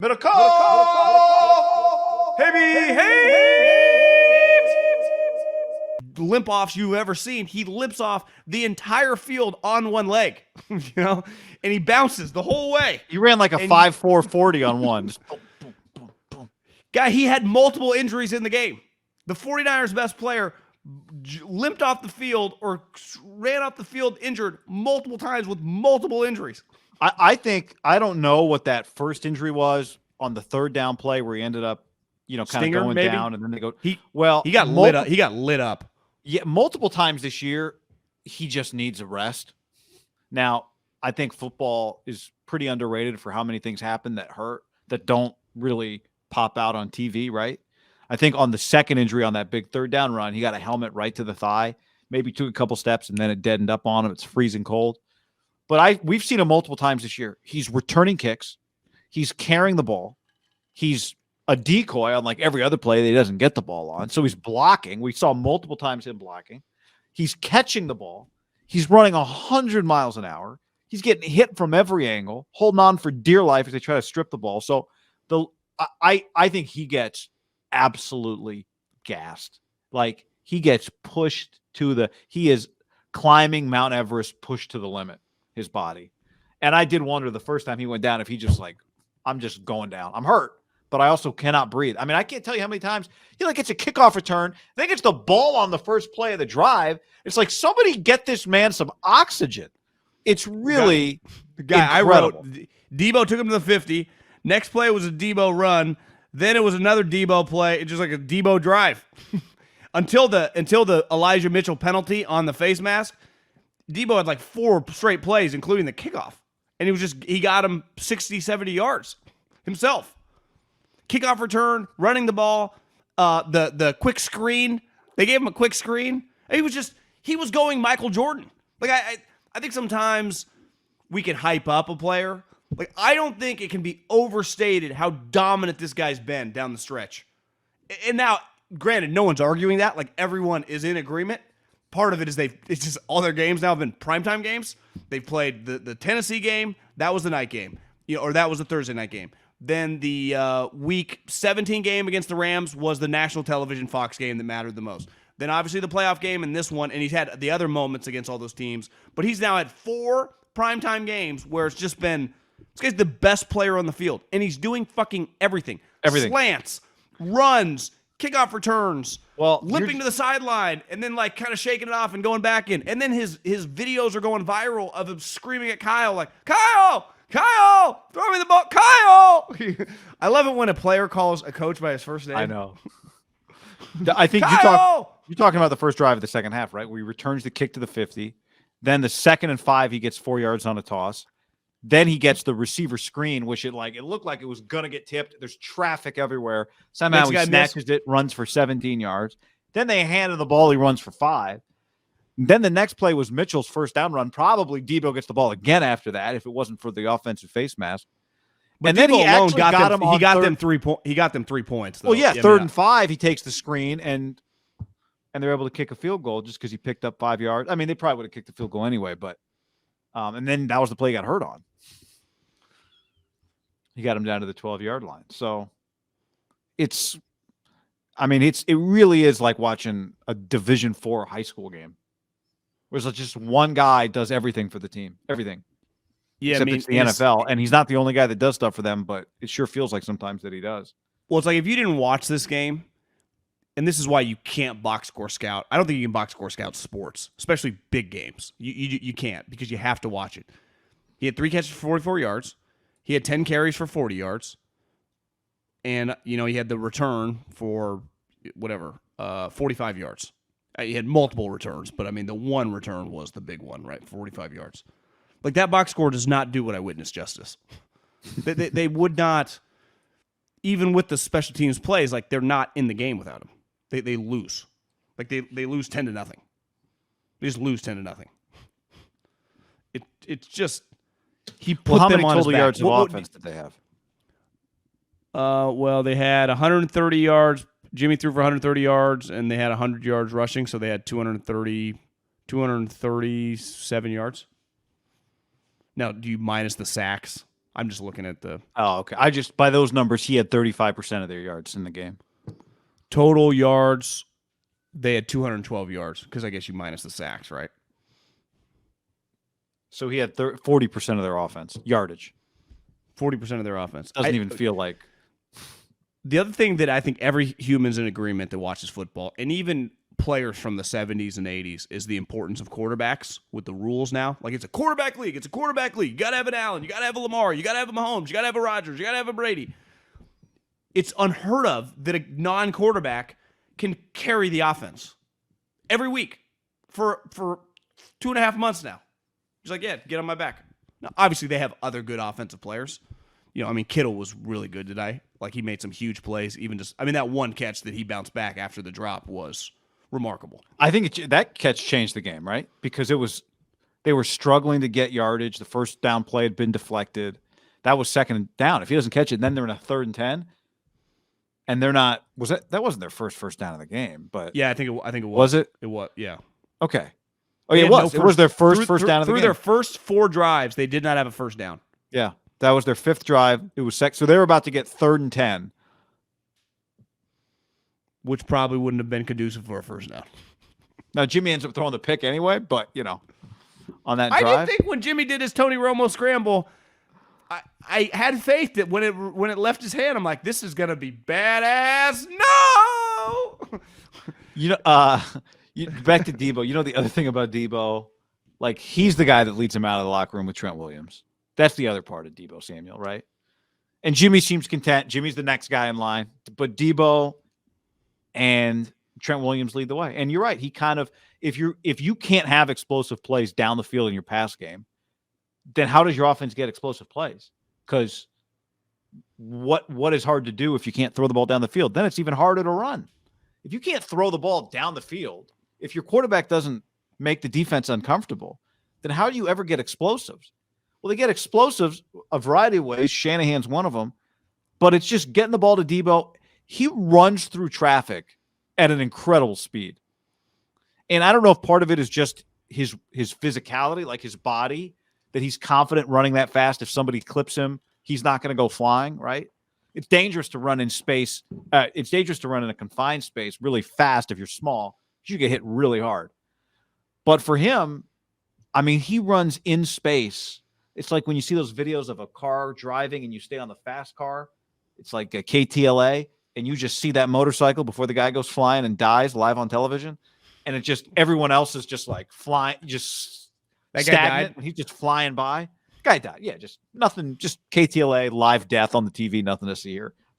MIDDLEKAUFF! Heavy limp offs you've ever seen. He limps off the entire field on one leg, and he bounces the whole way. He ran like a 5.4 40 on one. Just boom, boom, boom, boom. Guy, he had multiple injuries in the game. The 49ers' best player limped off the field or ran off the field injured multiple times with multiple injuries. I think, I don't know what that first injury was on the third down play where he ended up, kind of going maybe? down, and then they go. He got lit up. He got lit up. Yeah, multiple times this year. He just needs a rest. Now, I think football is pretty underrated for how many things happen that hurt that don't really pop out on TV, right? I think on the second injury on that big third down run, he got a helmet right to the thigh, maybe took a couple steps, and then it deadened up on him. It's freezing cold. But we've seen him multiple times this year. He's returning kicks. He's carrying the ball. He's a decoy on like every other play that he doesn't get the ball on. So he's blocking. We saw multiple times him blocking. He's catching the ball. He's running 100 miles an hour. He's getting hit from every angle, holding on for dear life as they try to strip the ball. So I think he gets absolutely gassed. Like he gets pushed he is climbing Mount Everest, pushed to the limit, his body. And I did wonder the first time he went down if he just like, I'm just going down. I'm hurt, but I also cannot breathe. I mean, I can't tell you how many times he like gets a kickoff return, then gets the ball on the first play of the drive. It's like somebody get this man some oxygen. It's really the guy incredible. I wrote. Deebo took him to the 50. Next play was a Deebo run. Then it was another Deebo play. It's just like a Deebo drive until the Elijah Mitchell penalty on the face mask. Deebo had like 4 straight plays, including the kickoff. And he got him 60, 70 yards himself. Kickoff return, running the ball, the quick screen. They gave him a quick screen. He was going Michael Jordan. Like I think sometimes we can hype up a player. Like I don't think it can be overstated how dominant this guy's been down the stretch. And now, granted, no one's arguing that. Like everyone is in agreement. Part of it is it's just all their games now have been primetime games. They've played the Tennessee game. That was the night game, or that was the Thursday night game. Then the Week 17 game against the Rams was the national television Fox game that mattered the most. Then obviously the playoff game and this one, and he's had the other moments against all those teams. But he's now had 4 primetime games where it's just been, this guy's the best player on the field, and he's doing fucking everything. Slants, runs, kickoff returns, limping to the sideline, and then like kind of shaking it off and going back in. And then his videos are going viral of him screaming at Kyle like, Kyle, throw me the ball, Kyle. I love it when a player calls a coach by his first name. I know. I think you're talking about the first drive of the second half, right? Where he returns the kick to the 50. Then the 2nd and 5, he gets 4 yards on a toss. Then he gets the receiver screen, which it looked like it was going to get tipped. There's traffic everywhere. Somehow he snatches it, runs for 17 yards. Then they hand him the ball. He runs for 5. Then the next play was Mitchell's first down run. Probably Deebo gets the ball again after that if it wasn't for the offensive face mask. But then he actually got them. He got them 3 points. He got them 3 points. Though. Well, yeah, 3rd and 5, he takes the screen and they're able to kick a field goal just because he picked up 5 yards. I mean, they probably would have kicked the field goal anyway, but and then that was the play he got hurt on. He got him down to the 12-yard line. So it really is like watching a Division IV high school game. Where it's just one guy does everything for the team. Everything. Yeah, except it's the NFL, and he's not the only guy that does stuff for them, but it sure feels like sometimes that he does. Well, it's like if you didn't watch this game, and this is why you can't box score scout. I don't think you can box score scout sports, especially big games. You can't because you have to watch it. He had 3 catches for 44 yards. He had 10 carries for 40 yards. And, he had the return for 45 yards. He had multiple returns, but, the one return was the big one, right? 45 yards. Like, that box score does not do what I witnessed justice. they would not, even with the special teams plays, like, they're not in the game without him. They lose. Like, they lose 10-0. They just lose 10-0. It's just, he put them on his back. How many total yards of offense did they have? Well, they had 130 yards. Jimmy threw for 130 yards, and they had 100 yards rushing, so they had 237 yards. Now, do you minus the sacks? I'm just looking at the Oh, okay. I just by those numbers, he had 35% of their yards in the game. total yards. They had 212 yards because I guess you minus the sacks, right? So he had 40% of their offense yardage. 40% of their offense. Doesn't even feel like. The other thing that I think every human's in agreement that watches football, and even players from the 70s and 80s, is the importance of quarterbacks with the rules now. Like, it's a quarterback league. It's a quarterback league. You got to have an Allen. You got to have a Lamar. You got to have a Mahomes. You got to have a Rodgers. You got to have a Brady. It's unheard of that a non-quarterback can carry the offense every week for 2.5 months now. He's like, yeah, get on my back. Now, obviously, they have other good offensive players. You know, I mean, Kittle was really good today. Like, he made some huge plays. That one catch that he bounced back after the drop was remarkable. I think that catch changed the game, right? Because they were struggling to get yardage. The first down play had been deflected. That was second down. If he doesn't catch it, then they're in a 3rd and 10. And they're not. That wasn't their first down of the game? But yeah, I think it was. Was it? It was. Yeah. Okay. Oh, yeah, it was. It was their first down of the game. Through their first 4 drives, they did not have a first down. Yeah. That was their 5th drive. It was so they were about to get 3rd and 10. Which probably wouldn't have been conducive for a first down. Now, Jimmy ends up throwing the pick anyway, but, on that drive. I didn't think when Jimmy did his Tony Romo scramble, I had faith that when it left his hand, I'm like, this is going to be badass. No! Back to Deebo. The other thing about Deebo, like, he's the guy that leads him out of the locker room with Trent Williams. That's the other part of Deebo Samuel, right? And Jimmy seems content. Jimmy's the next guy in line. But Deebo and Trent Williams lead the way. And you're right. He kind of, if you can't have explosive plays down the field in your pass game, then how does your offense get explosive plays? Because what is hard to do if you can't throw the ball down the field? Then it's even harder to run. If you can't throw the ball down the field, if your quarterback doesn't make the defense uncomfortable, then how do you ever get explosives? Well, they get explosives a variety of ways. Shanahan's one of them. But it's just getting the ball to Deebo. He runs through traffic at an incredible speed. And I don't know if part of it is just his physicality, like his body, that he's confident running that fast. If somebody clips him, he's not going to go flying, right? It's dangerous to run in space. It's dangerous to run in a confined space really fast if you're small. You get hit really hard. But for him, I mean, he runs in space. It's like when you see those videos of a car driving and you stay on the fast car. It's like a KTLA, and you just see that motorcycle before the guy goes flying and dies live on television. And it just, everyone else is just like flying, just that guy stagnant. died? He's just flying by. Guy died. Yeah, just nothing, just KTLA, live death on the TV, nothing to see here.